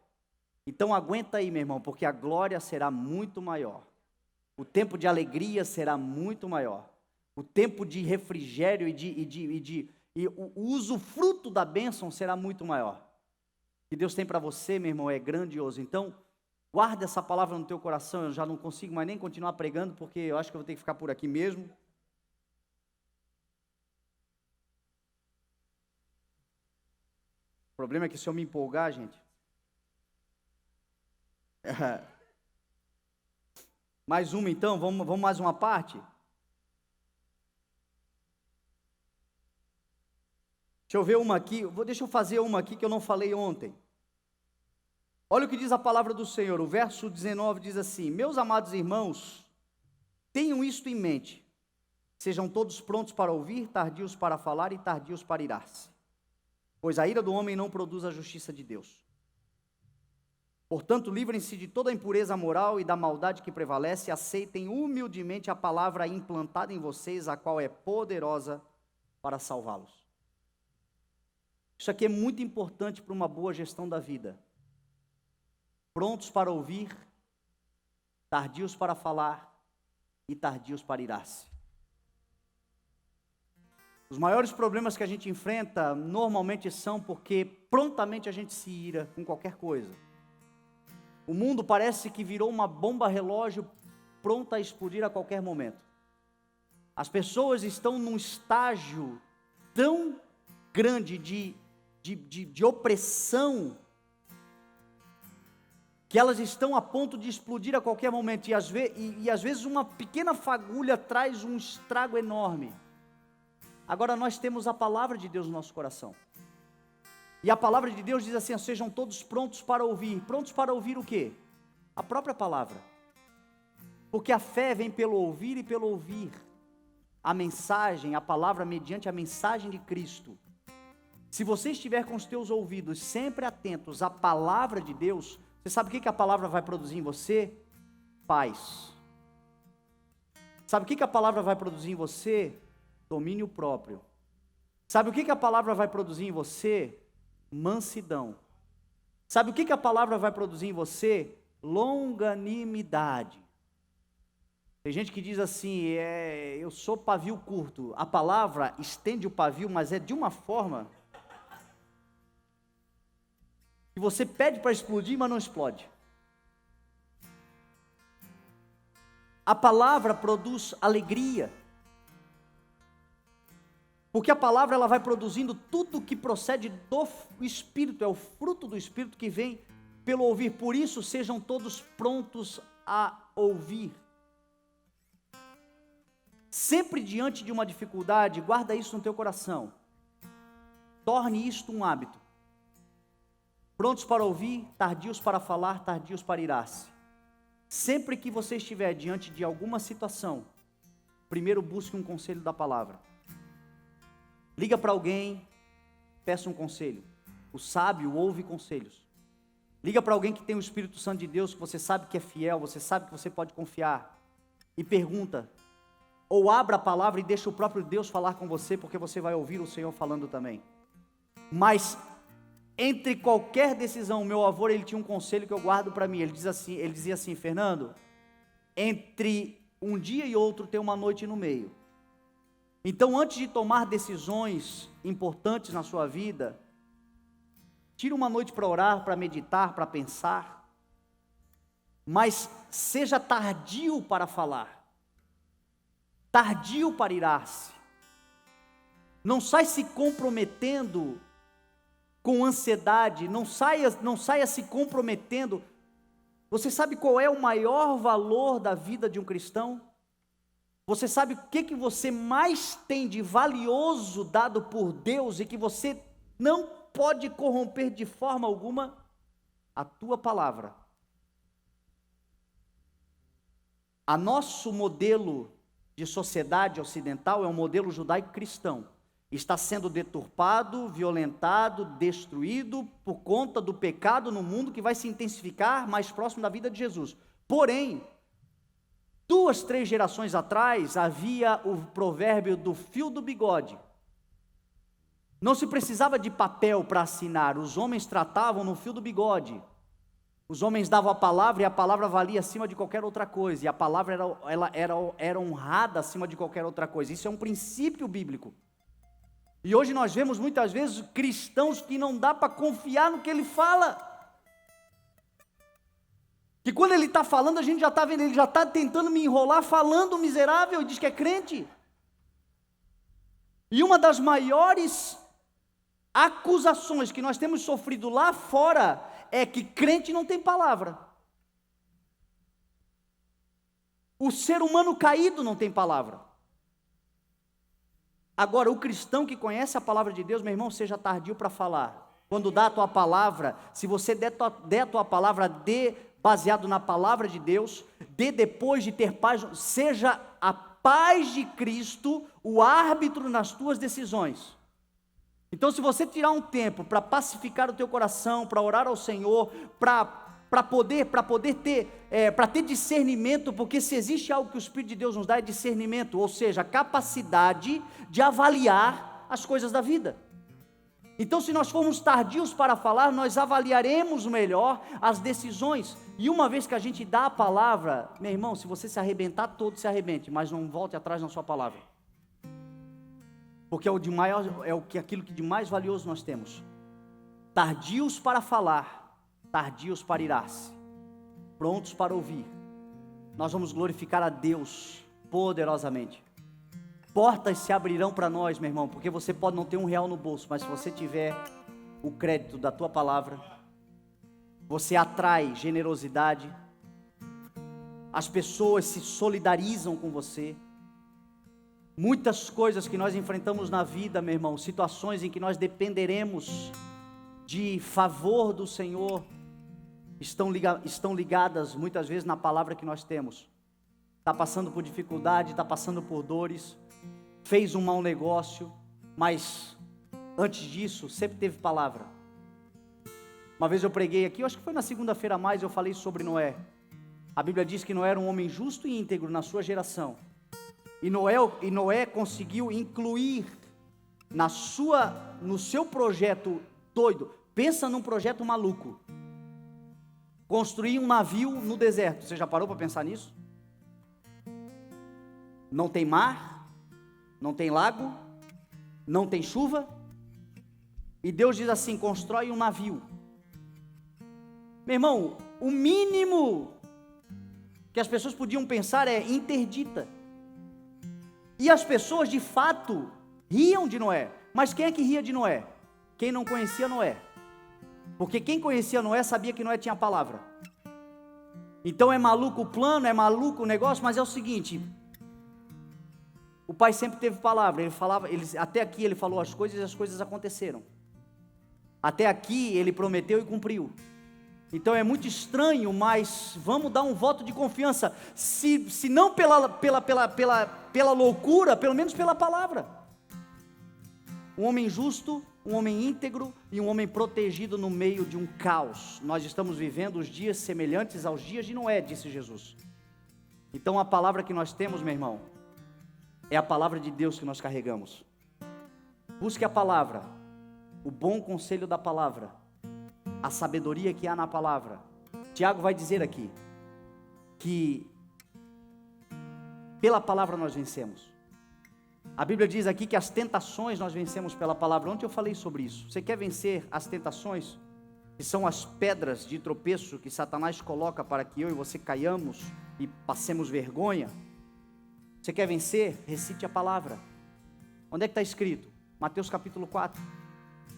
Então aguenta aí, meu irmão, porque a glória será muito maior. O tempo de alegria será muito maior. O tempo de refrigério e o usufruto da bênção será muito maior. O que Deus tem para você, meu irmão, é grandioso. Então, guarda essa palavra no teu coração. Eu já não consigo mais nem continuar pregando, porque eu acho que eu vou ter que ficar por aqui mesmo. O problema é que se eu me empolgar, gente... Mais uma então, vamos mais uma parte? Deixa eu ver uma aqui, deixa eu fazer uma aqui que eu não falei ontem. Olha o que diz a palavra do Senhor, o verso 19 diz assim, meus amados irmãos, tenham isto em mente, sejam todos prontos para ouvir, tardios para falar e tardios para irar-se, pois a ira do homem não produz a justiça de Deus. Portanto, livrem-se de toda a impureza moral e da maldade que prevalece, e aceitem humildemente a palavra implantada em vocês, a qual é poderosa para salvá-los. Isso aqui é muito importante para uma boa gestão da vida. Prontos para ouvir, tardios para falar e tardios para irar-se. Os maiores problemas que a gente enfrenta normalmente são porque prontamente a gente se ira com qualquer coisa. O mundo parece que virou uma bomba relógio pronta a explodir a qualquer momento. As pessoas estão num estágio tão grande de opressão, que elas estão a ponto de explodir a qualquer momento, e às vezes uma pequena fagulha traz um estrago enorme. Agora nós temos a palavra de Deus no nosso coração. E a palavra de Deus diz assim, sejam todos prontos para ouvir. Prontos para ouvir o quê? A própria palavra. Porque a fé vem pelo ouvir e pelo ouvir. A mensagem, a palavra mediante a mensagem de Cristo. Se você estiver com os teus ouvidos sempre atentos à palavra de Deus, você sabe o que a palavra vai produzir em você? Paz. Sabe o que a palavra vai produzir em você? Domínio próprio. Sabe o que a palavra vai produzir em você? Mansidão. Sabe o que a palavra vai produzir em você? Longanimidade. Tem gente que diz assim, eu sou pavio curto. A palavra estende o pavio, mas é de uma forma que você pede para explodir, mas não explode. A palavra produz alegria. Porque a palavra ela vai produzindo tudo que procede do Espírito, é o fruto do Espírito que vem pelo ouvir. Por isso, sejam todos prontos a ouvir. Sempre diante de uma dificuldade, guarda isso no teu coração. Torne isto um hábito. Prontos para ouvir, tardios para falar, tardios para irar-se. Sempre que você estiver diante de alguma situação, primeiro busque um conselho da palavra. Liga para alguém, peça um conselho. O sábio ouve conselhos. Liga para alguém que tem o Espírito Santo de Deus, que você sabe que é fiel, você sabe que você pode confiar. E pergunta. Ou abra a palavra e deixa o próprio Deus falar com você, porque você vai ouvir o Senhor falando também. Mas, entre qualquer decisão, meu avô, ele tinha um conselho que eu guardo para mim. Ele dizia assim, Fernando, entre um dia e outro tem uma noite no meio. Então, antes de tomar decisões importantes na sua vida, tire uma noite para orar, para meditar, para pensar. Mas seja tardio para falar. Tardio para irar-se. Não sai se comprometendo com ansiedade, não saia se comprometendo. Você sabe qual é o maior valor da vida de um cristão? Você sabe o que você mais tem de valioso dado por Deus e que você não pode corromper de forma alguma? A tua palavra. A nosso modelo de sociedade ocidental é um modelo judaico-cristão. Está sendo deturpado, violentado, destruído por conta do pecado no mundo que vai se intensificar mais próximo da vida de Jesus. Porém, 2, 3 gerações atrás, havia o provérbio do fio do bigode. Não se precisava de papel para assinar, os homens tratavam no fio do bigode. Os homens davam a palavra e a palavra valia acima de qualquer outra coisa. E a palavra era honrada acima de qualquer outra coisa. Isso é um princípio bíblico. E hoje nós vemos muitas vezes cristãos que não dá para confiar no que ele fala. Que quando ele está falando, a gente já está vendo, ele já está tentando me enrolar, falando miserável, e diz que é crente. E uma das maiores acusações que nós temos sofrido lá fora é que crente não tem palavra. O ser humano caído não tem palavra. Agora, o cristão que conhece a palavra de Deus, meu irmão, seja tardio para falar. Quando dá a tua palavra, se você der a tua palavra, dê baseado na palavra de Deus, dê depois de ter paz, seja a paz de Cristo o árbitro nas tuas decisões. Então, se você tirar um tempo para pacificar o teu coração, para orar ao Senhor, para poder ter discernimento, porque se existe algo que o Espírito de Deus nos dá é discernimento, ou seja, a capacidade de avaliar as coisas da vida. Então, se nós formos tardios para falar, nós avaliaremos melhor as decisões. E uma vez que a gente dá a palavra, meu irmão, se você se arrebentar todo, se arrebente, mas não volte atrás na sua palavra. Porque aquilo que de mais valioso nós temos. Tardios para falar, tardios para irar-se, prontos para ouvir. Nós vamos glorificar a Deus poderosamente. Portas se abrirão para nós, meu irmão, porque você pode não ter R$1 no bolso, mas se você tiver o crédito da tua palavra, você atrai generosidade, as pessoas se solidarizam com você. Muitas coisas que nós enfrentamos na vida, meu irmão, situações em que nós dependeremos de favor do Senhor, estão ligadas muitas vezes na palavra que nós temos. Está passando por dificuldade, está passando por dores, fez um mau negócio, mas antes disso sempre teve palavra. Uma vez eu preguei aqui, eu acho que foi na segunda-feira a mais, eu falei sobre Noé. A Bíblia diz que Noé era um homem justo e íntegro na sua geração. E Noé conseguiu incluir no seu projeto doido. Pensa num projeto maluco. Construir um navio no deserto. Você já parou para pensar nisso? Não tem mar, não tem lago, não tem chuva. E Deus diz assim: constrói um navio. Meu irmão, o mínimo que as pessoas podiam pensar é interdita. E as pessoas de fato Riam de Noé. Mas quem é que ria de Noé? Quem não conhecia Noé. Porque quem conhecia Noé sabia que Noé tinha palavra. Então é maluco o plano, é maluco o negócio, mas é o seguinte: o pai sempre teve palavra. Ele falava, até aqui ele falou as coisas e as coisas aconteceram. Até aqui ele prometeu e cumpriu. Então é muito estranho, mas vamos dar um voto de confiança, se não pela loucura, pelo menos pela palavra. Um homem justo, um homem íntegro e um homem protegido no meio de um caos. Nós estamos vivendo os dias semelhantes aos dias de Noé, disse Jesus. Então a palavra que nós temos, meu irmão, é a palavra de Deus que nós carregamos. Busque a palavra, o bom conselho da palavra, a sabedoria que há na palavra. Tiago vai dizer aqui, que pela palavra nós vencemos. A Bíblia diz aqui que as tentações nós vencemos pela palavra. Ontem eu falei sobre isso. Você quer vencer as tentações, que são as pedras de tropeço que Satanás coloca para que eu e você caiamos e passemos vergonha? Você quer vencer? Recite a palavra. Onde é que está escrito? Mateus capítulo 4.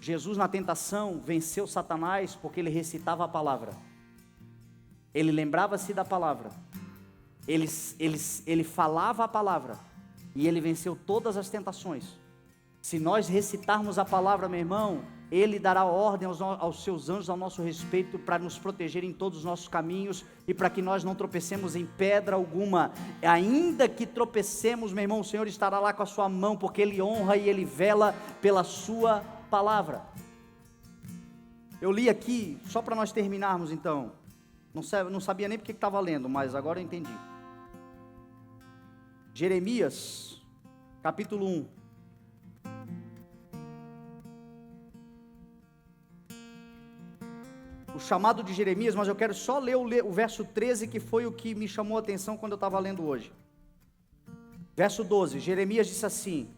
Jesus na tentação venceu Satanás porque ele recitava a palavra. Ele lembrava-se da palavra. Ele falava a palavra. E ele venceu todas as tentações. Se nós recitarmos a palavra, meu irmão, ele dará ordem aos seus anjos ao nosso respeito para nos proteger em todos os nossos caminhos e para que nós não tropecemos em pedra alguma. Ainda que tropecemos, meu irmão, o Senhor estará lá com a sua mão, porque ele honra e ele vela pela sua palavra. Eu li aqui, só para nós terminarmos então, não sabia nem porque estava lendo, mas agora eu entendi. Jeremias, capítulo 1. O chamado de Jeremias, mas eu quero só ler o verso 13, que foi o que me chamou a atenção quando eu estava lendo hoje. Verso 12, Jeremias disse assim: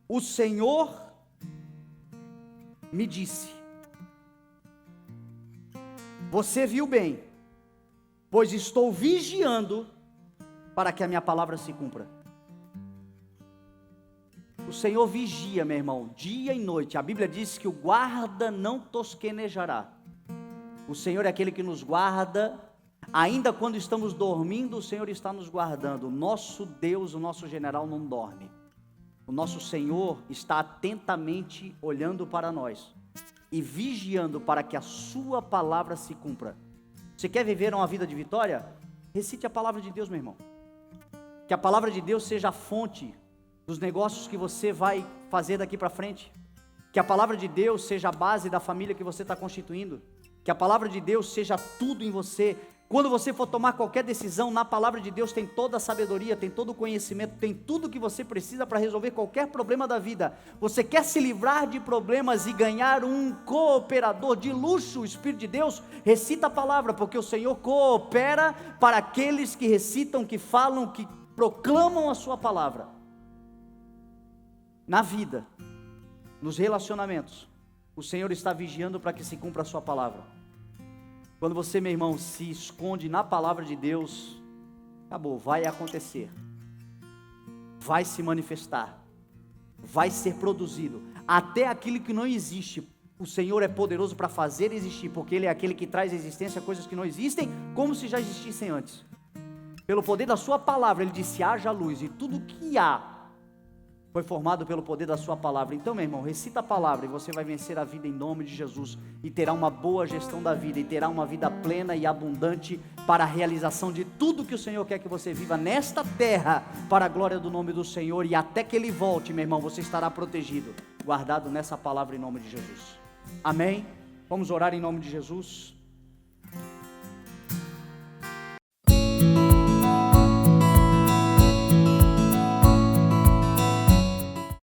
o Senhor me disse, você viu bem, pois estou vigiando para que a minha palavra se cumpra. O Senhor vigia, meu irmão, dia e noite. A Bíblia diz que o guarda não tosquenejará. O Senhor é aquele que nos guarda, ainda quando estamos dormindo, o Senhor está nos guardando. O nosso Deus, o nosso general não dorme. O nosso Senhor está atentamente olhando para nós e vigiando para que a sua palavra se cumpra. Você quer viver uma vida de vitória? Recite a palavra de Deus, meu irmão. Que a palavra de Deus seja a fonte dos negócios que você vai fazer daqui para frente. Que a palavra de Deus seja a base da família que você está constituindo. Que a palavra de Deus seja tudo em você. Quando você for tomar qualquer decisão, na palavra de Deus tem toda a sabedoria, tem todo o conhecimento, tem tudo que você precisa para resolver qualquer problema da vida. Você quer se livrar de problemas e ganhar um cooperador de luxo, o Espírito de Deus? Recita a palavra, porque o Senhor coopera para aqueles que recitam, que falam, que proclamam a sua palavra. Na vida, nos relacionamentos, o Senhor está vigiando para que se cumpra a sua palavra. Quando você, meu irmão, se esconde na palavra de Deus, acabou, vai acontecer, vai se manifestar, vai ser produzido, até aquilo que não existe, o Senhor é poderoso para fazer existir, porque Ele é aquele que traz à existência coisas que não existem, como se já existissem antes. Pelo poder da sua palavra, Ele disse, haja luz, e tudo que há, foi formado pelo poder da sua palavra. Então, meu irmão, recita a palavra e você vai vencer a vida em nome de Jesus, e terá uma boa gestão da vida, e terá uma vida plena e abundante para a realização de tudo que o Senhor quer que você viva nesta terra, para a glória do nome do Senhor, e até que Ele volte, meu irmão, você estará protegido, guardado nessa palavra em nome de Jesus. Amém? Vamos orar em nome de Jesus.